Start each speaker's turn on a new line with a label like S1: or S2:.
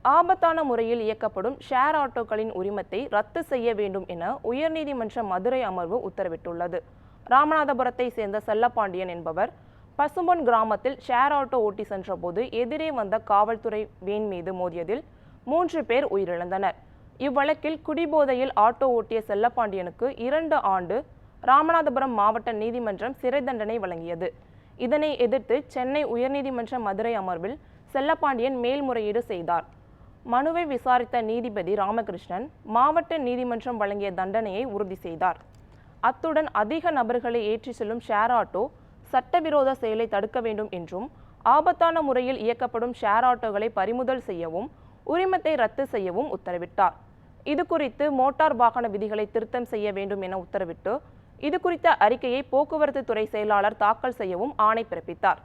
S1: ஆபத்தான முறையில் இயக்கப்படும் ஷேர் ஆட்டோக்களின் உரிமத்தை ரத்து செய்ய வேண்டும் என உயர்நீதிமன்ற மதுரை அமர்வு உத்தரவிட்டுள்ளது. ராமநாதபுரத்தை சேர்ந்த செல்லப்பாண்டியன் என்பவர் பசும்பொன் கிராமத்தில் ஷேர் ஆட்டோ ஓட்டி சென்றபோது எதிரே வந்த காவல்துறை வேன் மீது மோதியதில் 3 பேர் உயிரிழந்தனர். இவ்வழக்கில் குடிபோதையில் ஆட்டோ ஓட்டிய செல்லப்பாண்டியனுக்கு 2 ஆண்டு ராமநாதபுரம் மாவட்ட நீதிமன்றம் சிறை தண்டனை வழங்கியது. இதனை எதிர்த்து சென்னை உயர்நீதிமன்ற மதுரை அமர்வில் செல்லப்பாண்டியன் மேல்முறையீடு செய்தார். மனுவை விசாரித்த நீதிபதி ராமகிருஷ்ணன் மாவட்ட நீதிமன்றம் வழங்கிய தண்டனையை உறுதி செய்தார். அத்துடன் அதிக நபர்களை ஏற்றி செல்லும் ஷேர் ஆட்டோ சட்டவிரோத செயலை தடுக்க வேண்டும் என்றும் ஆபத்தான முறையில் இயக்கப்படும் ஷேர் ஆட்டோகளை பறிமுதல் செய்யவும் உரிமத்தை ரத்து செய்யவும் உத்தரவிட்டார். இதுகுறித்து மோட்டார் வாகன விதிகளை திருத்தம் செய்ய வேண்டும் என உத்தரவிட்டு இதுகுறித்த அறிக்கையை போக்குவரத்து துறை செயலாளர் தாக்கல் செய்யவும் ஆணை பிறப்பித்தார்.